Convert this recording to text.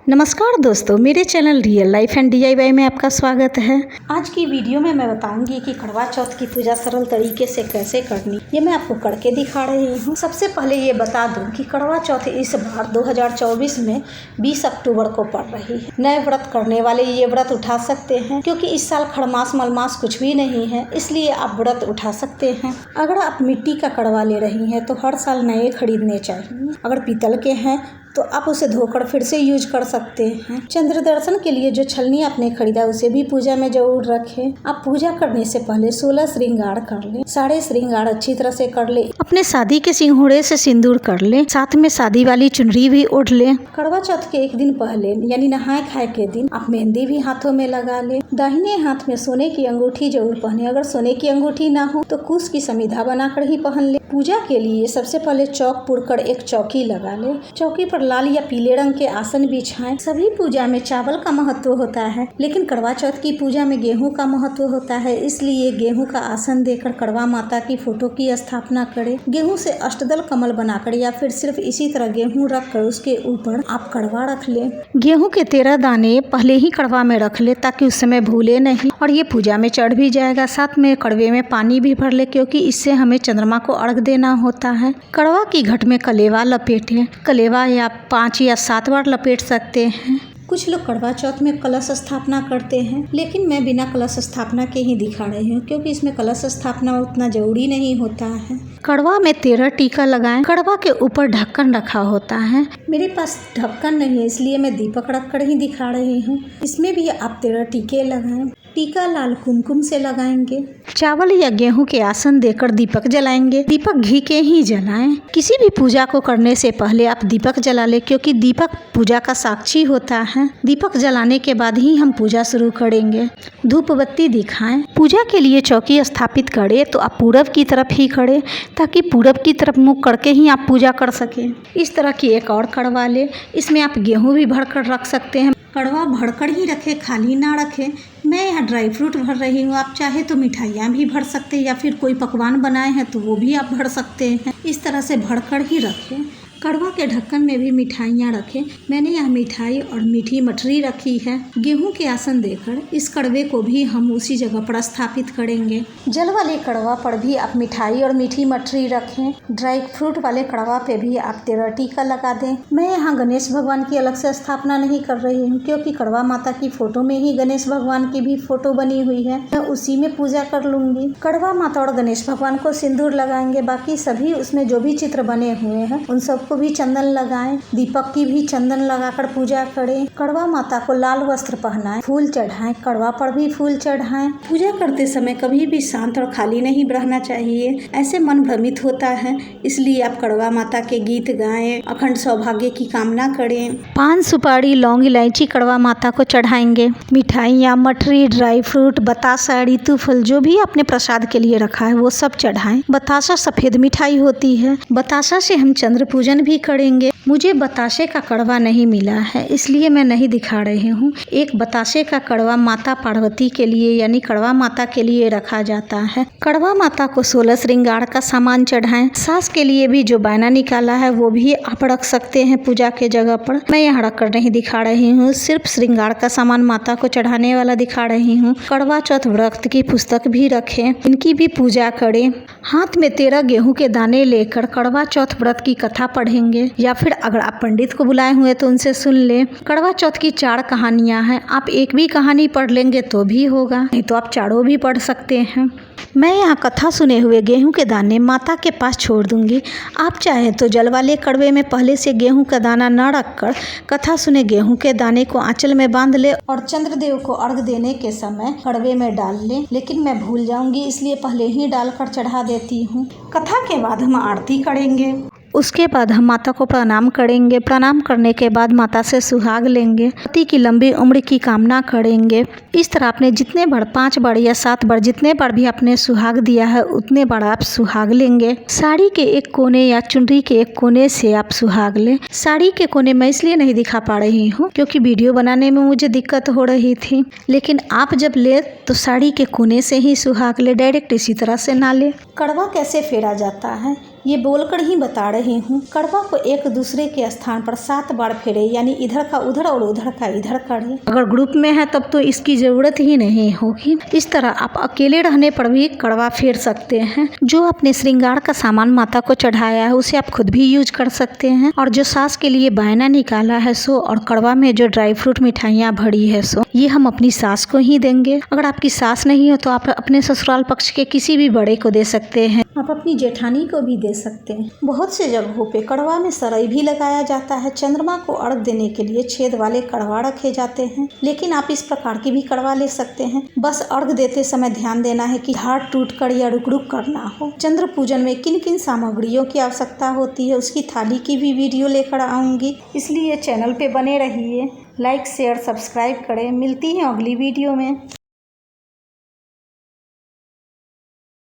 नमस्कार दोस्तों, मेरे channel real life and DIY में आपका स्वागत है। आज की वीडियो में मैं बताऊंगी कि करवा चौथ की पूजा सरल तरीके से कैसे करनी, ये मैं आपको करके दिखा रही हूँ। सबसे पहले ये बता दूं कि करवा चौथ इस बार 2024 में 20 अक्टूबर को पड़ रही है। नए व्रत करने वाले ये व्रत उठा सकते हैं, क्योंकि इस साल खड़मास मलमास कुछ भी नहीं है, इसलिए आप व्रत उठा सकते हैं। अगर आप मिट्टी का कड़वा ले रही हैं तो हर साल नए खरीदने चाहिए। अगर पीतल के हैं तो आप उसे धोकर फिर से यूज कर सकते हैं। चंद्र दर्शन के लिए जो छलनी आपने खरीदा उसे भी पूजा में जरूर रखें। आप पूजा करने से पहले 16 श्रृंगार कर लें। सारे श्रृंगार अच्छी तरह से कर ले। अपने शादी के सिंघोड़े से सिंदूर कर लें, साथ में शादी वाली चुनरी भी ओढ़ लें। करवा चौथ के एक दिन पहले यानी नहाए खाए के दिन आप मेहंदी भी हाथों में लगा लें। दाहिने हाथ में सोने की अंगूठी जरूर पहने। अगर सोने की अंगूठी ना हो तो कुश की समिधा बनाकर ही पहन ले। पूजा के लिए सबसे पहले चौक पुरकर एक चौकी लगा ले। चौकी पर लाल या पीले रंग के आसन बिछाएं। सभी पूजा में चावल का महत्व होता है, लेकिन करवा चौथ की पूजा में गेहूं का महत्व होता है, इसलिए गेहूं का आसन देकर करवा माता की फोटो की स्थापना करें। गेहूं से अष्टदल कमल बनाकर या फिर सिर्फ इसी तरह गेहूं रखकर उसके ऊपर आप कड़वा रख लें। गेहूं के 13 दाने पहले ही कड़वा में रख ले ताकि उस समय भूले नहीं, और ये पूजा में चढ़ भी जाएगा। साथ में कड़वे में पानी भी भर ले, क्योंकि इससे हमें चंद्रमा को अर्घ देना होता है। कड़वा की घट में कलेवा लपेटें। कलेवा या 5 या 7 बार लपेट सकते हैं। कुछ लोग करवा चौथ में कलश स्थापना करते हैं, लेकिन मैं बिना कलश स्थापना के ही दिखा रही हूँ, क्योंकि इसमें कलश स्थापना उतना जरूरी नहीं होता है। कड़वा में 13 टीका लगाएं। कड़वा के ऊपर ढक्कन रखा होता है। मेरे पास ढक्कन नहीं है, इसलिए मैं दीपक रखकर ही दिखा रही हूँ। इसमें भी आप 13 टीके लगाएं। टीका लाल कुमकुम से लगाएंगे। चावल या गेहूं के आसन देकर दीपक जलाएंगे। दीपक घी के ही जलाएं। किसी भी पूजा को करने से पहले आप दीपक जला ले, क्योंकि दीपक पूजा का साक्षी होता है। दीपक जलाने के बाद ही हम पूजा शुरू करेंगे। धूप बत्ती दिखाएं। पूजा के लिए चौकी स्थापित करें तो आप पूरब की तरफ ही खड़े, ताकि पूरब की तरफ मुख करके ही आप पूजा कर सकें। इस तरह की एक और कड़वा ले। इसमें आप गेहूं भी भरकर रख सकते हैं। कड़वा भरकर ही रखें, खाली ना रखें। मैं यहाँ ड्राई फ्रूट भर रही हूँ, आप चाहे तो मिठाइयाँ भी भर सकते हैं, या फिर कोई पकवान बनाए हैं तो वो भी आप भर सकते हैं। इस तरह से भरकर ही रखें। कड़वा के ढक्कन में भी मिठाइयाँ रखें। मैंने यहाँ मिठाई और मीठी मठरी रखी है। गेहूं के आसन देकर इस कड़वे को भी हम उसी जगह पर स्थापित करेंगे। जल वाले कड़वा पर भी आप मिठाई और मीठी मठरी रखें। ड्राई फ्रूट वाले कड़वा पे भी आप 13 टीका लगा दें। मैं यहाँ गणेश भगवान की अलग से स्थापना नहीं कर रही हूँ, क्योंकि कड़वा माता की फोटो में ही गणेश भगवान की भी फोटो बनी हुई है। मैं उसी में पूजा कर लूंगी। कड़वा माता और गणेश भगवान को सिंदूर लगाएंगे। बाकी सभी उसमें जो भी चित्र बने हुए हैं उन सब को भी चंदन लगाएं। दीपक की भी चंदन लगाकर पूजा करें। कड़वा माता को लाल वस्त्र पहनाएं, फूल चढ़ाएं। कड़वा पर भी फूल चढ़ाएं। पूजा करते समय कभी भी शांत और खाली नहीं रहना चाहिए, ऐसे मन भ्रमित होता है। इसलिए आप कड़वा माता के गीत गाएं, अखंड सौभाग्य की कामना करें। पान सुपारी लौंग इलायची कड़वा माता को चढ़ाएंगे। मिठाइयाँ, मठरी, ड्राई फ्रूट, बतासा, ऋतु फल जो भी आपने प्रसाद के लिए रखा है वो सब चढ़ाएं। बतासा सफेद मिठाई होती है। बतासा से हम चंद्र पूजन भी करेंगे। मुझे बताशे का कड़वा नहीं मिला है, इसलिए मैं नहीं दिखा रही हूँ। एक बताशे का कड़वा माता पार्वती के लिए यानी कड़वा माता के लिए रखा जाता है। कड़वा माता को 16 श्रृंगार का सामान चढ़ाएं। सास के लिए भी जो बायना निकाला है वो भी आप रख सकते हैं पूजा के जगह पर। मैं यहाँ रखकर नहीं दिखा रही हूँ, सिर्फ श्रृंगार का सामान माता को चढ़ाने वाला दिखा रही हूँ। करवा चौथ व्रत की पुस्तक भी रखें, इनकी भी पूजा करें। हाथ में 13 गेहूं के दाने लेकर करवा चौथ व्रत की कथा पढ़ेंगे, या फिर अगर आप पंडित को बुलाए हुए तो उनसे सुन ले। करवा चौथ की 4 कहानियां हैं। आप एक भी कहानी पढ़ लेंगे तो भी होगा, नहीं तो आप चारों भी पढ़ सकते हैं। मैं यहाँ कथा सुने हुए गेहूं के दाने माता के पास छोड़ दूंगी। आप चाहे तो जल वाले कड़वे में पहले से गेहूं का दाना न रखकर कथा सुने गेहूं के दाने को आंचल में बांध ले और चंद्रदेव को अर्घ देने के समय कड़वे में डाल ले। लेकिन मैं भूल जाऊंगी, इसलिए पहले ही डालकर चढ़ा देती हूँ। कथा के बाद हम आरती करेंगे। उसके बाद हम माता को प्रणाम करेंगे। प्रणाम करने के बाद माता से सुहाग लेंगे। पति की लंबी उम्र की कामना करेंगे। इस तरह आपने जितने बार 5 बार या 7 बार जितने बार भी आपने सुहाग दिया है उतने बार आप सुहाग लेंगे। साड़ी के एक कोने या चुनरी के एक कोने से आप सुहाग लें। साड़ी के कोने मैं इसलिए नहीं दिखा पा रही हूँ क्योंकि वीडियो बनाने में मुझे दिक्कत हो रही थी, लेकिन आप जब ले तो साड़ी के कोने से ही सुहाग ले, डायरेक्ट इसी तरह से ना ले। कड़वा कैसे फेरा जाता है ये बोलकर ही बता रही हूँ। कड़वा को एक दूसरे के स्थान पर 7 बार फेरे, यानी इधर का उधर और उधर का इधर करें। अगर ग्रुप में है तब तो इसकी जरूरत ही नहीं होगी। इस तरह आप अकेले रहने पर भी कड़वा फेर सकते हैं। जो अपने श्रृंगार का सामान माता को चढ़ाया है उसे आप खुद भी यूज कर सकते हैं। और जो सास के लिए बायना निकाला है सो, और कड़वा में जो ड्राई फ्रूट मिठाइयाँ भरी है सो, ये हम अपनी सास को ही देंगे। अगर आपकी सास नहीं हो तो आप अपने ससुराल पक्ष के किसी भी बड़े को दे सकते हैं। आप अपनी जेठानी को भी दे सकते हैं। बहुत से जगहों पे कड़वा में सरई भी लगाया जाता है। चंद्रमा को अर्घ देने के लिए छेद वाले कड़वा रखे जाते हैं, लेकिन आप इस प्रकार की भी कड़वा ले सकते हैं। बस अर्घ देते समय ध्यान देना है कि हाथ टूटकर या रुक रुक कर ना हो। चंद्र पूजन में किन किन सामग्रियों की आवश्यकता होती है उसकी थाली की भी वीडियो लेकर आऊंगी, इसलिए चैनल पे बने रहिए। लाइक शेयर सब्सक्राइब करें। मिलती हैं अगली वीडियो में।